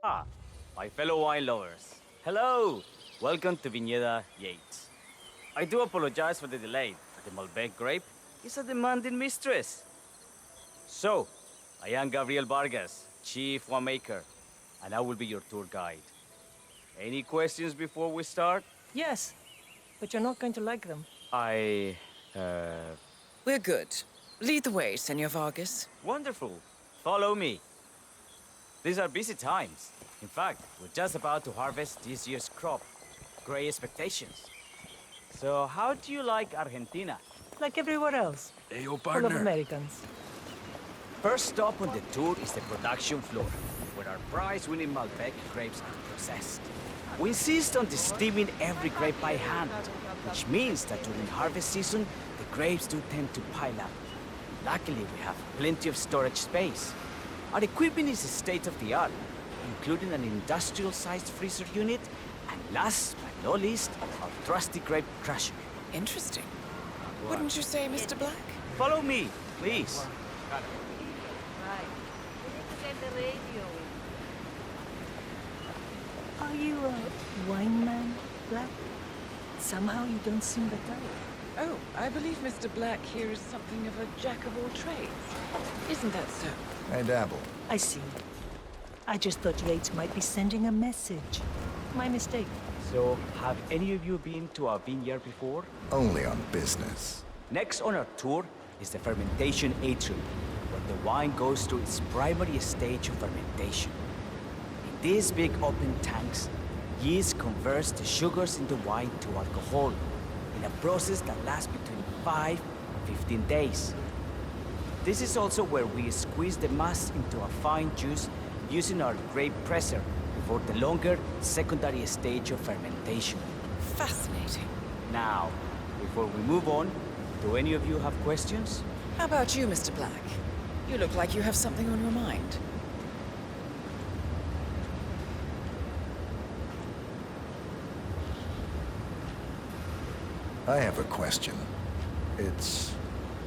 Ah, my fellow wine lovers. Hello! Welcome to Viñeda Yates. I do apologize for the delay, but the Malbec grape is a demanding mistress. So, I am Gabriel Vargas, Chief Winemaker, and I will be your tour guide. Any questions before we start? Yes, but you're not going to like them. I, uh... We're good. Lead the way, Senor Vargas. Wonderful. Follow me. These are busy times. In fact, we're just about to harvest this year's crop. Great expectations. So, how do you like Argentina? Like everywhere else. Hey, yo, Full of partner. Americans. First stop on the tour is the production floor, where our prize-winning Malbec grapes are processed. We insist on steaming every grape by hand, which means that during harvest season, the grapes do tend to pile up. Luckily, we have plenty of storage space. Our equipment is state-of-the-art, including an industrial-sized freezer unit, and last but not least, our trusty grape crusher. Interesting. Wouldn't you say, Mr. Black? Follow me, please. Right. We need to get the radio. Are you a wine man, Black? Somehow you don't seem the type. Oh, I believe Mr. Black here is something of a jack of all trades. Isn't that so? I dabble. I see. I just thought Yates might be sending a message. My mistake. So, have any of you been to a vineyard before? Only on business. Next on our tour is the fermentation atrium, where the wine goes through its primary stage of fermentation. In these big open tanks, yeast converts the sugars in the wine to alcohol, in a process that lasts between 5 and 15 days. This is also where we squeeze the mass into a fine juice using our grape presser before the longer secondary stage of fermentation. Fascinating. Now, before we move on, do any of you have questions? How about you, Mr. Black? You look like you have something on your mind. I have a question. It's...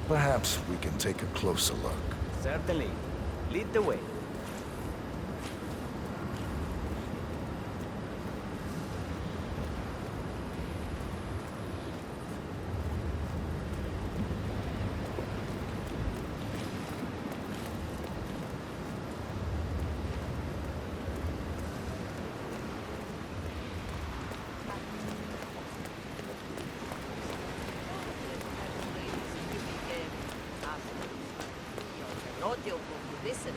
Perhaps we can take a closer look. Certainly. Lead the way. Radio to listen.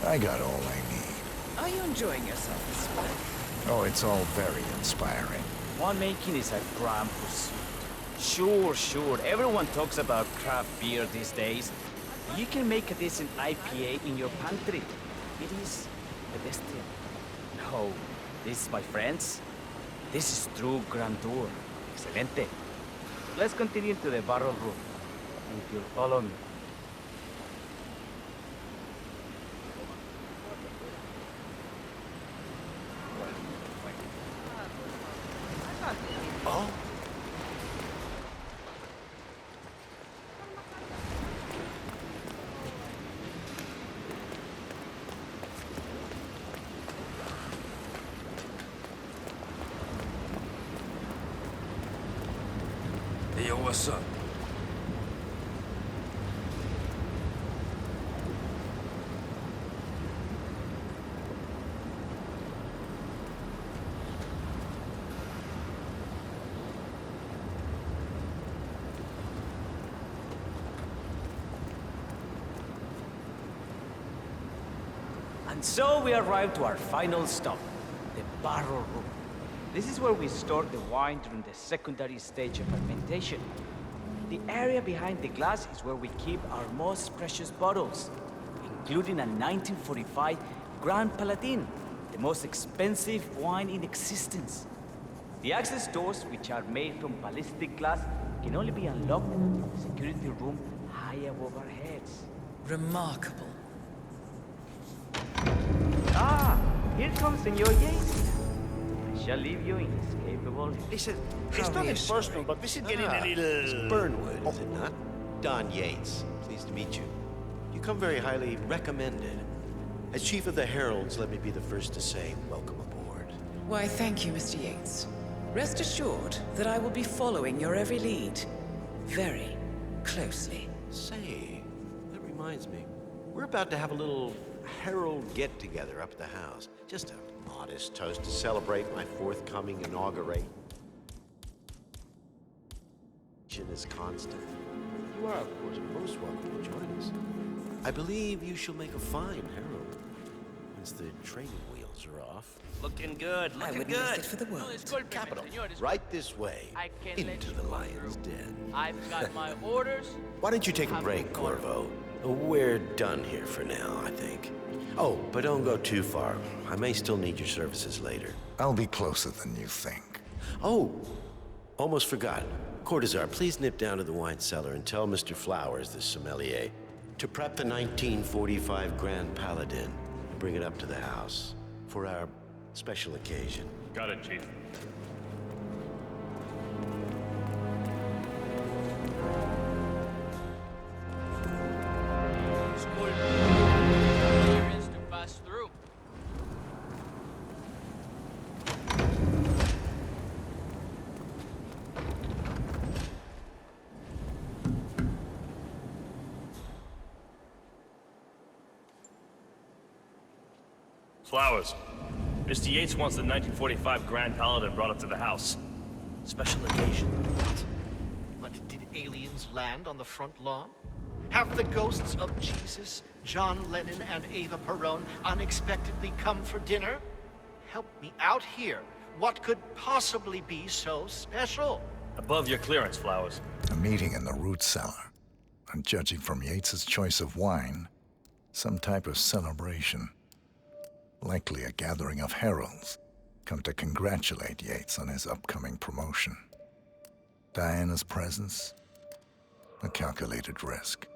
I got all I need. Are you enjoying yourself, Mr. Black? Oh, it's all very inspiring. Winemaking is a grand pursuit. Sure. Everyone talks about craft beer these days. You can make a decent IPA in your pantry. It is pedestrian. No, this, my friends, this is true grandeur. Excelente. Let's continue to the barrel room. If you'll follow me. Oh. Hey, yo, what's up? And so we arrive to our final stop, the barrel room. This is where we store the wine during the secondary stage of fermentation. The area behind the glass is where we keep our most precious bottles, including a 1945 Grand Paladin, the most expensive wine in existence. The access doors, which are made from ballistic glass, can only be unlocked from the security room high above our heads. Remarkable. Ah, here comes Senor Yates. shall leave you in his capable hands. Listen, It's how nothing reassuring. personal, but this is getting a It's little... Burnwood, is it not? Don Yates. Pleased to meet you. You come very highly recommended. As Chief of the Heralds, let me be the first to say welcome aboard. Why, thank you, Mr. Yates. Rest assured that I will be following your every lead very closely. Say, that reminds me. We're about to have a little Herald get-together up at the house. Just a modest toast to celebrate my forthcoming inauguration is constant. You are, of course, most welcome to join us. I believe you shall make a fine Herald once the training wheels are off. Looking good, I looking wouldn't miss good. it for the world. Capital, right this way, I can't let into you the go lion's through. den. I've got my orders. Why don't you take a break, Corvo? We're done here for now, I think. Oh, but don't go too far. I may still need your services later. I'll be closer than you think. Oh, almost forgot. Cortazar, please nip down to the wine cellar and tell Mr. Flowers, the sommelier, to prep the 1945 Grand Paladin and bring it up to the house for our special occasion. Got it, Chief. Clearance to pass through. Flowers. Mr. Yates wants the 1945 Grand Paladin brought up to the house. Special occasion. What, did aliens land on the front lawn? Have the ghosts of Jesus, John Lennon, and Eva Perón unexpectedly come for dinner? Help me out here. What could possibly be so special? Above your clearance, Flowers. A meeting in the root cellar. And judging from Yates's choice of wine, some type of celebration. Likely a gathering of heralds come to congratulate Yates on his upcoming promotion. Diana's presence, a calculated risk.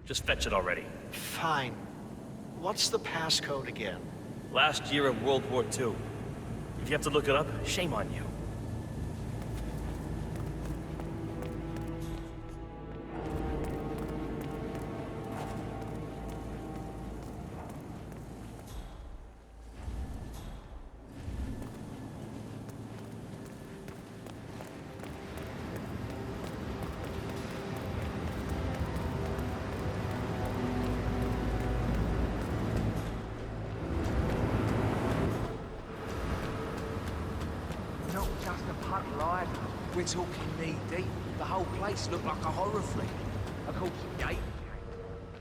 Just fetch it already. Fine. What's the passcode again? Last year of World War II. If you have to look it up, shame on you. Not just a puddle either. We're talking knee deep. The whole place looked like a horror flick. Of course, the gate.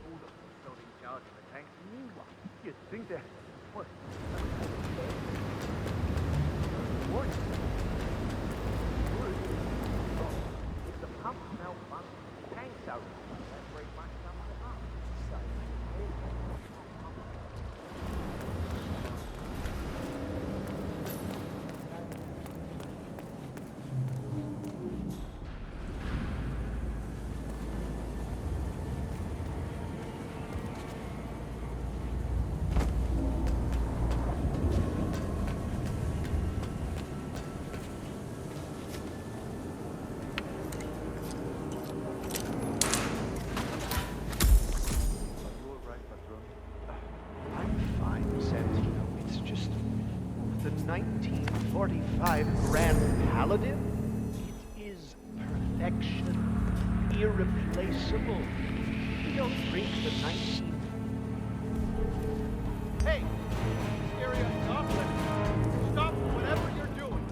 All the not in charge of the tank's a new one. You'd think that. What? What? If the pump malfunctions, the tank's open. That very much sums it up. So, I'm fine, Santino. It's just the 1945 Grand Paladin. It is perfection, irreplaceable. You don't drink the 19... Hey! Area, stop it! Stop whatever you're doing!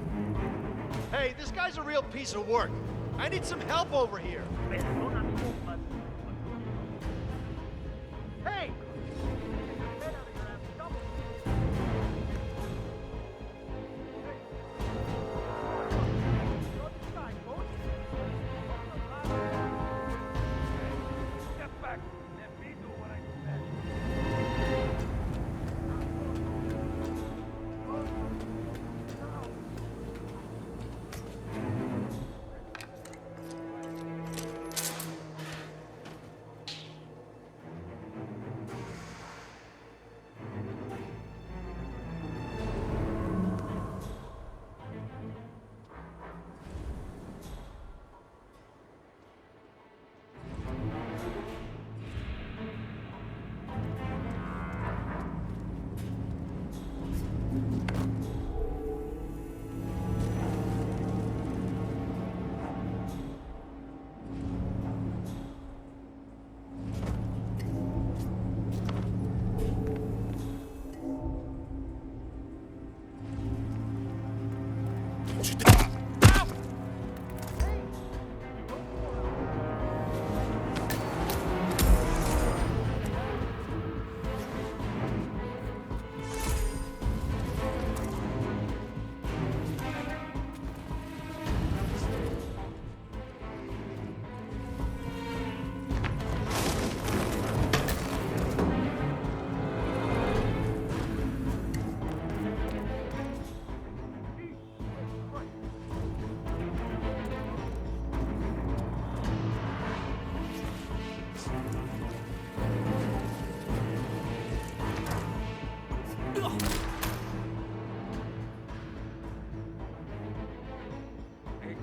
Hey, this guy's a real piece of work. I need some help over here. Hey!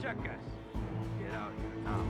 jackass. Get out here now.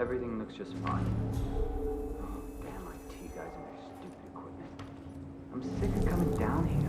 Everything looks just fine. Oh, damn IT guys and their stupid equipment. I'm sick of coming down here.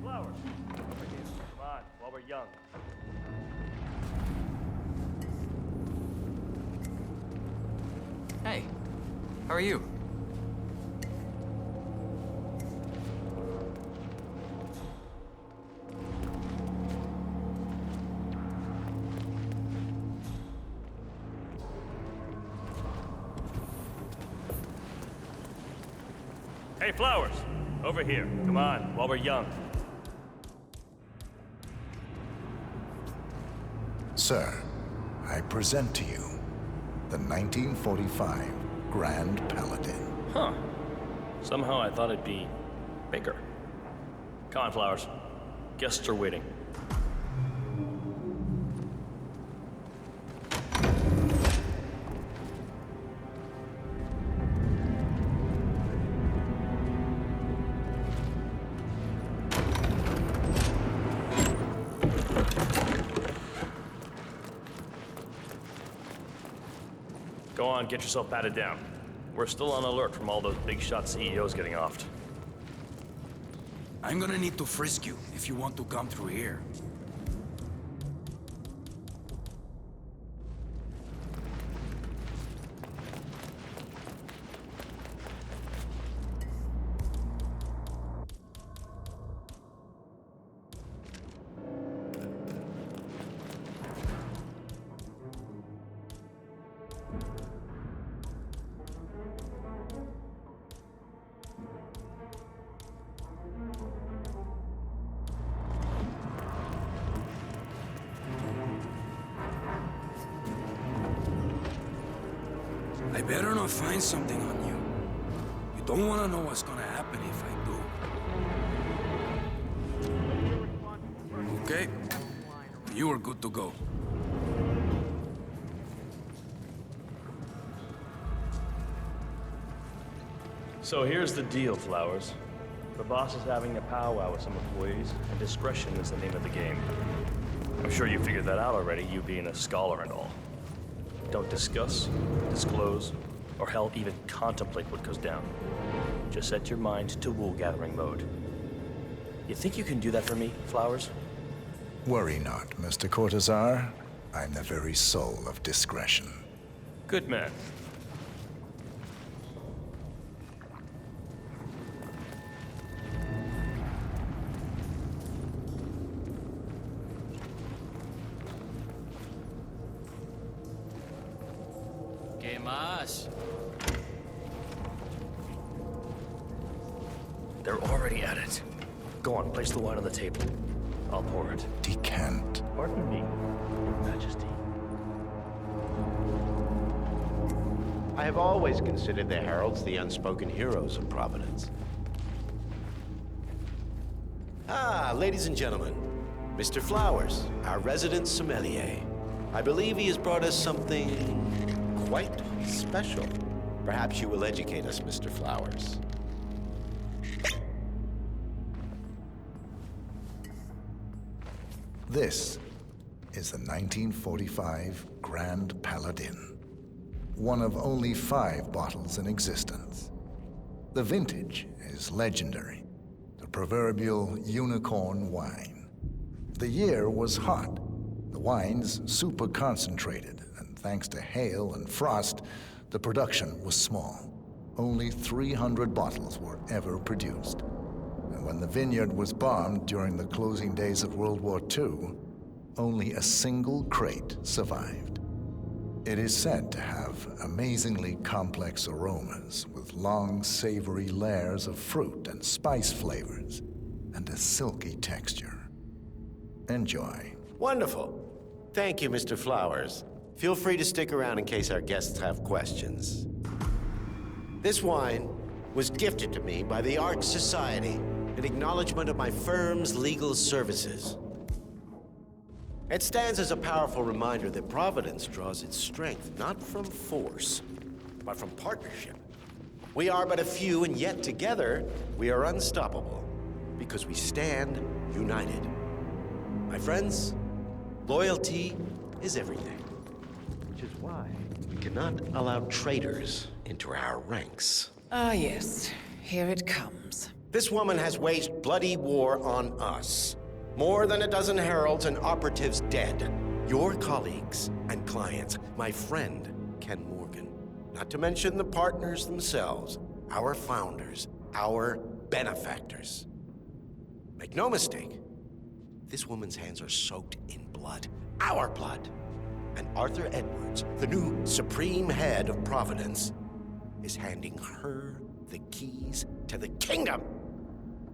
Flowers. Over here. Come on, while we're young. Hey, how are you? Hey, Flowers. Over here. Come on, while we're young. Sir, I present to you the 1945 Grand Paladin. Huh. Somehow I thought it'd be bigger. Come on, Flowers. Guests are waiting. Go on, get yourself patted down. We're still on alert from all those big shot CEOs getting offed. I'm gonna need to frisk you if you want to come through here. I better not find something on you. You don't want to know what's gonna happen if I do. Okay? You are good to go. So here's the deal, Flowers. The boss is having a powwow with some employees, and discretion is the name of the game. I'm sure you figured that out already, you being a scholar and all. Don't discuss, disclose, or hell, even contemplate what goes down. Just set your mind to wool-gathering mode. You think you can do that for me, Flowers? Worry not, Mr. Cortazar. I'm the very soul of discretion. Good man. ¿Qué más? They're already at it. Go on, place the wine on the table. I'll pour it. Decant. Pardon me, Your Majesty. I have always considered the heralds the unspoken heroes of Providence. Ah, ladies and gentlemen, Mr. Flowers, our resident sommelier. I believe he has brought us something quite special. Perhaps you will educate us, Mr. Flowers. This is the 1945 Grand Paladin, one of only 5 bottles in existence. The vintage is legendary, the proverbial unicorn wine. The year was hot, the wine's super concentrated, and thanks to hail and frost, the production was small. Only 300 bottles were ever produced. And when the vineyard was bombed during the closing days of World War II, only a single crate survived. It is said to have amazingly complex aromas with long, savory layers of fruit and spice flavors, and a silky texture. Enjoy. Wonderful. Thank you, Mr. Flowers. Feel free to stick around in case our guests have questions. This wine was gifted to me by the Art Society in acknowledgement of my firm's legal services. It stands as a powerful reminder that Providence draws its strength not from force, but from partnership. We are but a few, and yet together we are unstoppable because we stand united. My friends, loyalty is everything, which is why we cannot allow traitors into our ranks. Ah, yes. Here it comes. This woman has waged bloody war on us. More than a dozen heralds and operatives dead. Your colleagues and clients, my friend, Ken Morgan. Not to mention the partners themselves, our founders, our benefactors. Make no mistake, this woman's hands are soaked in blood. Our blood. And Arthur Edwards, the new supreme head of Providence, is handing her the keys to the kingdom.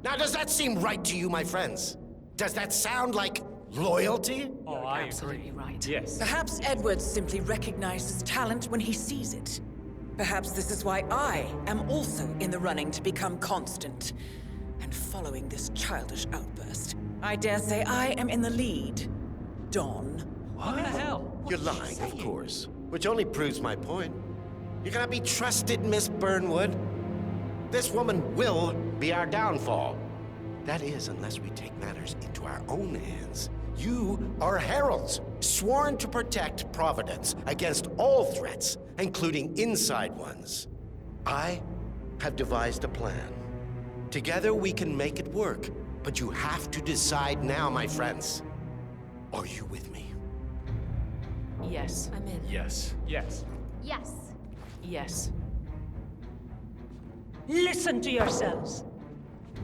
Now, does that seem right to you, my friends? Does that sound like loyalty? Oh, I Absolutely right. Yes. Perhaps Edwards simply recognizes talent when he sees it. Perhaps this is why I am also in the running to become constant. And following this childish outburst, I dare say I am in the lead. Dawn. What the hell? You're lying, of course. Which only proves my point. You cannot be trusted, Miss Burnwood. This woman will be our downfall. That is, unless we take matters into our own hands. You are heralds, sworn to protect Providence against all threats, including inside ones. I have devised a plan. Together we can make it work, but you have to decide now, my friends. Are you with me? Yes. I'm in. Yes. Yes. Yes. Yes. Listen to yourselves.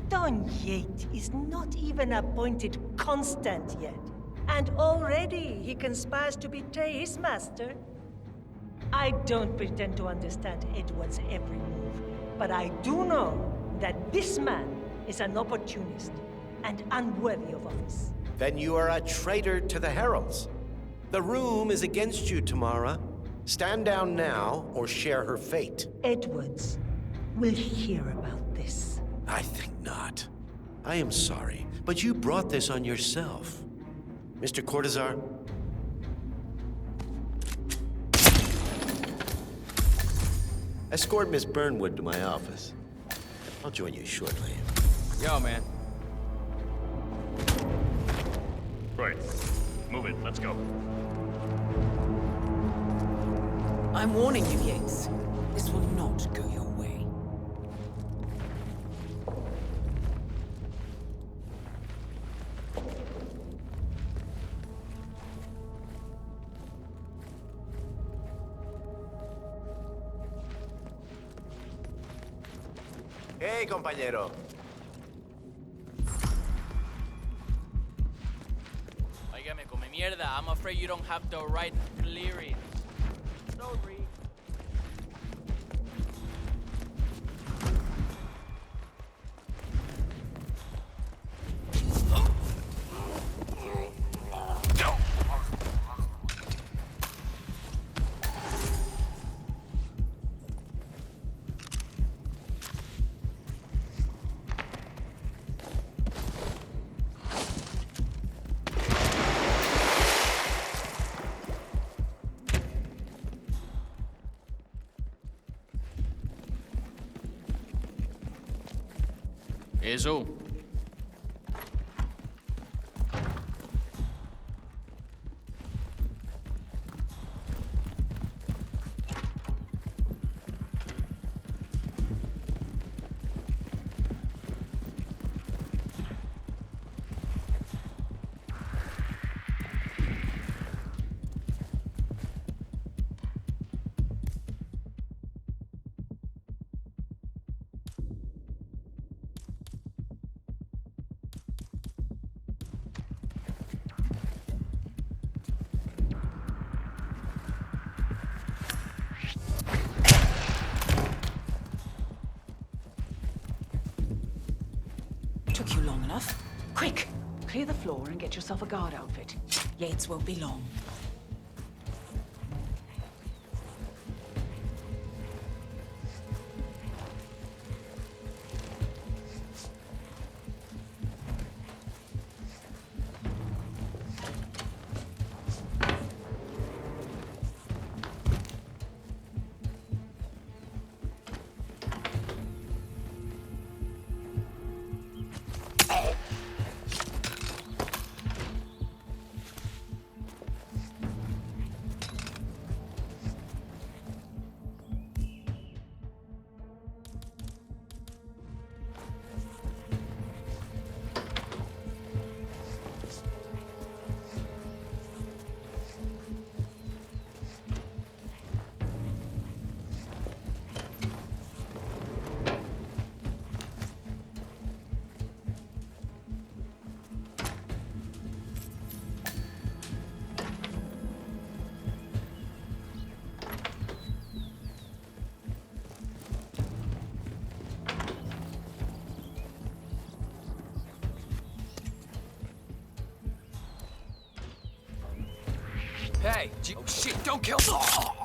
Don Yates is not even appointed constant yet. And already he conspires to betray his master. I don't pretend to understand Edward's every move, but I do know that this man is an opportunist and unworthy of office. Then you are a traitor to the heralds. The room is against you, Tamara. Stand down now or share her fate. Edwards will hear about this. I think not. I am sorry, but you brought this on yourself. Mr. Cortazar? Escort Miss Burnwood to my office. I'll join you shortly. Yo, man. Right. Move it. Let's go. I'm warning you, Yates. This will not go your way. Hey, compañero. Óigame, come mierda. I'm afraid you don't have the right clearing. Sorry. Eso. Took you long enough. Quick! Clear the floor and get yourself a guard outfit. Yates won't be long. Hey, oh shit, don't kill me!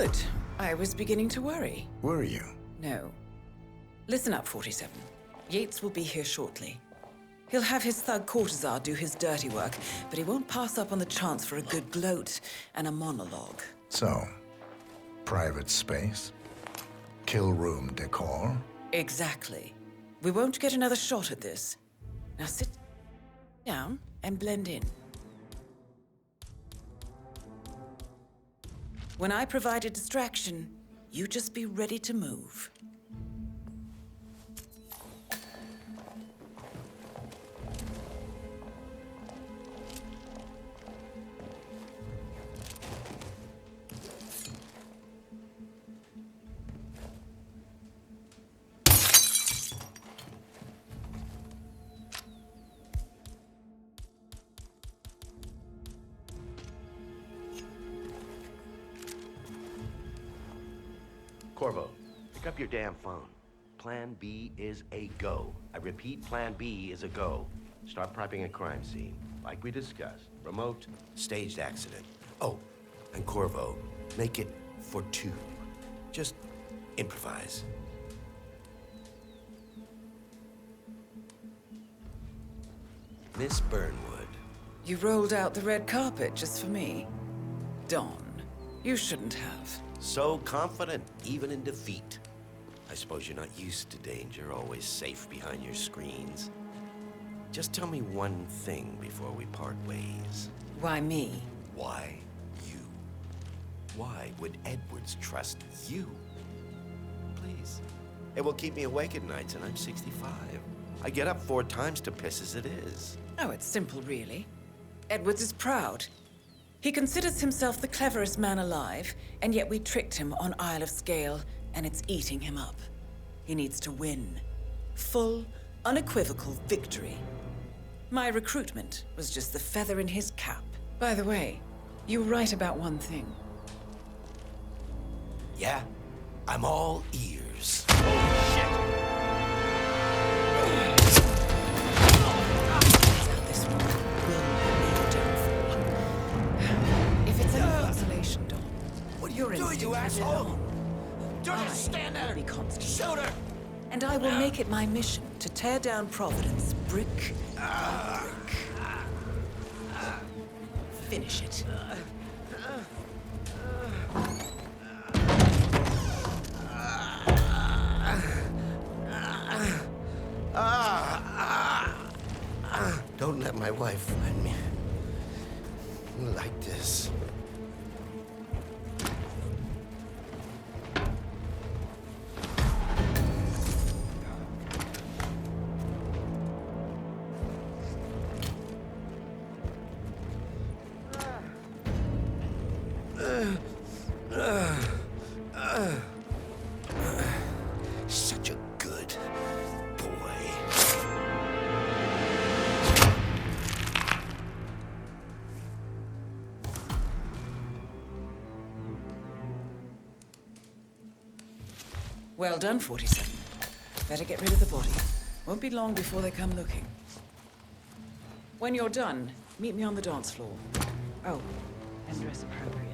Good. I was beginning to worry. Were you? No. Listen up, 47. Yates will be here shortly. He'll have his thug Cortazar do his dirty work, but he won't pass up on the chance for a good gloat and a monologue. So, private space? Kill room decor? Exactly. We won't get another shot at this. Now sit down and blend in. When I provide a distraction, you just be ready to move. Corvo, pick up your damn phone. Plan B is a go. I repeat, Plan B is a go. Start prepping a crime scene, like we discussed. Remote, staged accident. Oh, and Corvo, make it for two. Just improvise. Miss Burnwood. You rolled out the red carpet just for me. Don, you shouldn't have. So confident, even in defeat. I suppose you're not used to danger, always safe behind your screens. Just tell me one thing before we part ways. Why me? Why you? Why would Edwards trust you? Please. It will keep me awake at nights, and I'm 65. I get up 4 times to piss as it is. Oh, it's simple, really. Edwards is proud. He considers himself the cleverest man alive, and yet we tricked him on Isle of Scale, and it's eating him up. He needs to win. Full, unequivocal victory. My recruitment was just the feather in his cap. By the way, you were right about one thing. Yeah? I'm all ears. This one will be your downfall. If it's any consolation, Don, What are your you doing, instinct you has it asshole? on. Don't I just stand will there! be constant. Shoot her! And I will make it my mission to tear down Providence brick by brick. Finish it. Don't let my wife find me like this. Such a good boy. Well done, 47. Better get rid of the body. Won't be long before they come looking. When you're done, meet me on the dance floor. Oh, and dress appropriately.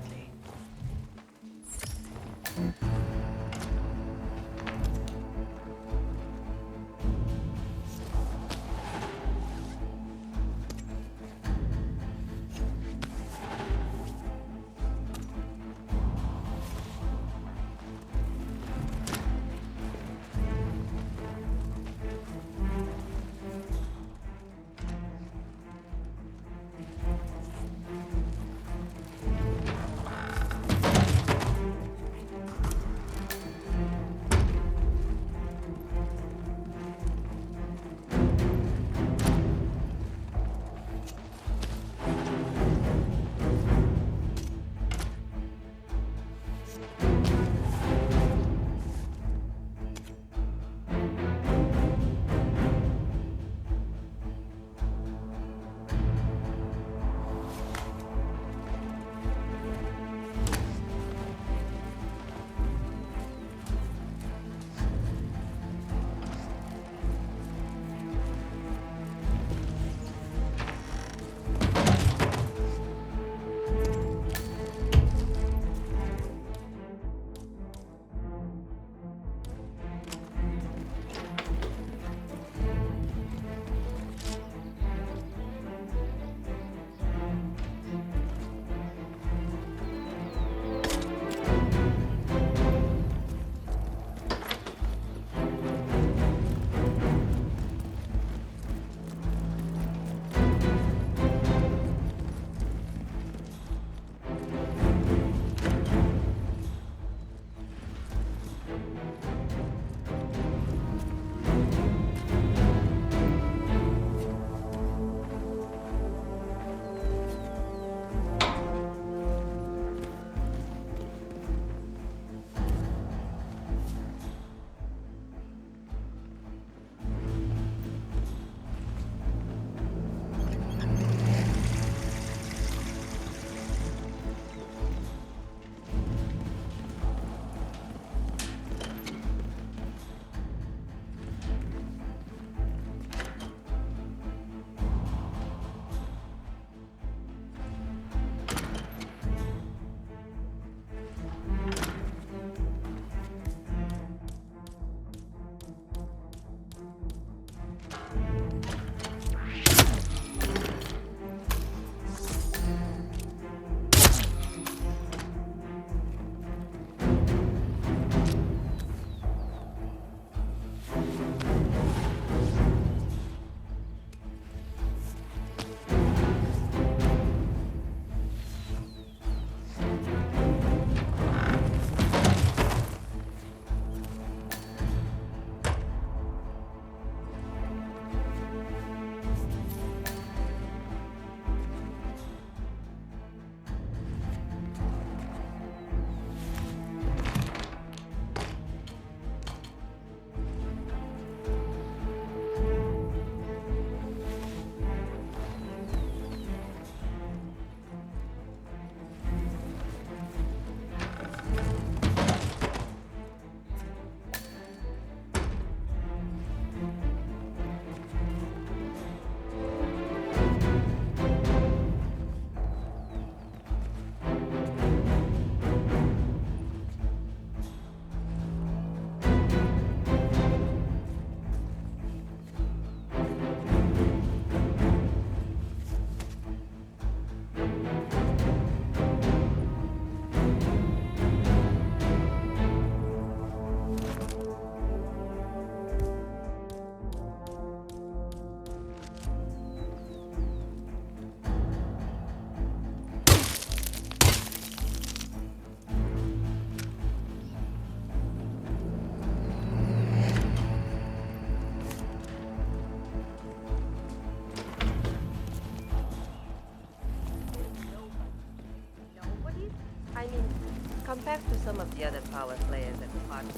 the other power players at the party.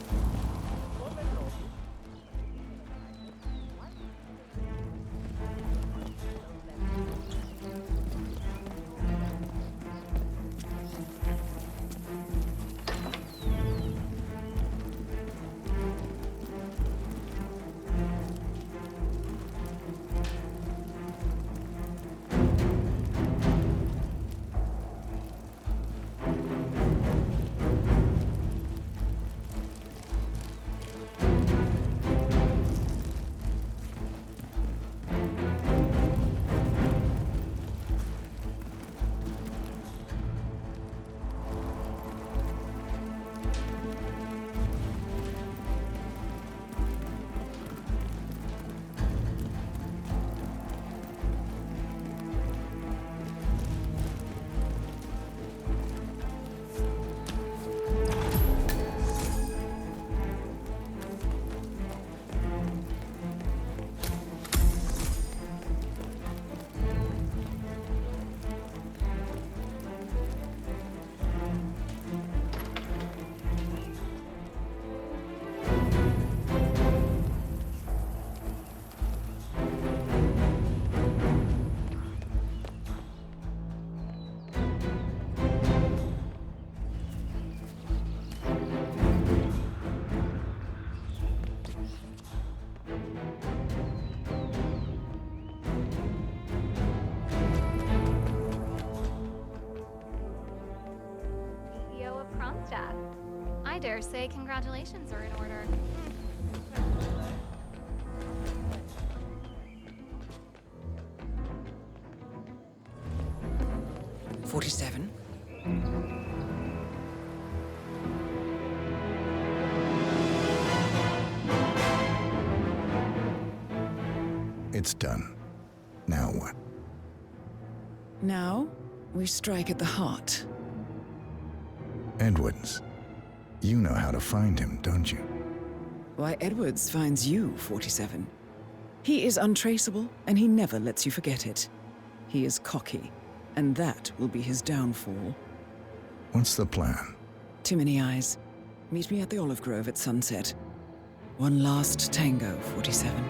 I dare say congratulations are in order. 47. It's done. Now what? Now, we strike at the heart. Edwards. You know how to find him, don't you? Why, Edwards finds you, 47. He is untraceable, and he never lets you forget it. He is cocky, and that will be his downfall. What's the plan? Too many eyes. Meet me at the olive grove at sunset. One last tango, 47.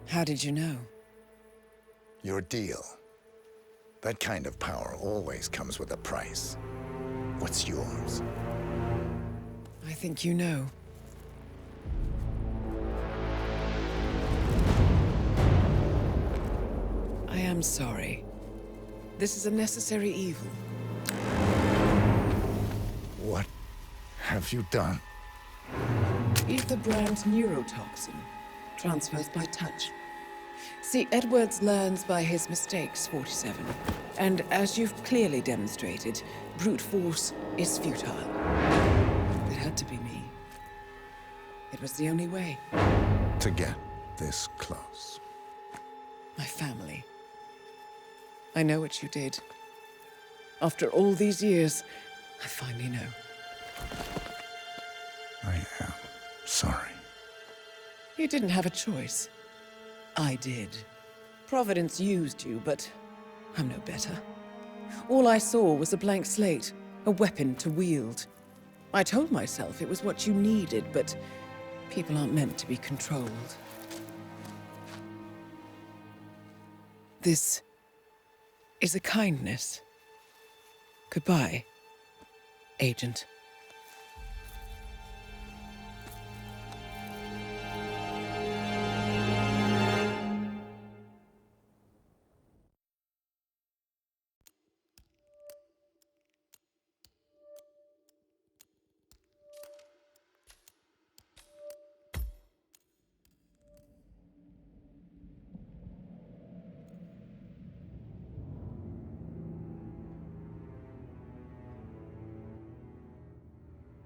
How did you know? Your deal. That kind of power always comes with a price. What's yours? I think you know. I am sorry. This is a necessary evil. What have you done? Ether brand neurotoxin. Transfers by touch. See, Edwards learns by his mistakes, 47. And as you've clearly demonstrated, brute force is futile. It had to be me. It was the only way. To get this close. My family. I know what you did. After all these years, I finally know. I am sorry. You didn't have a choice. I did. Providence used you, but I'm no better. All I saw was a blank slate, a weapon to wield. I told myself it was what you needed, but people aren't meant to be controlled. This is a kindness. Goodbye, Agent.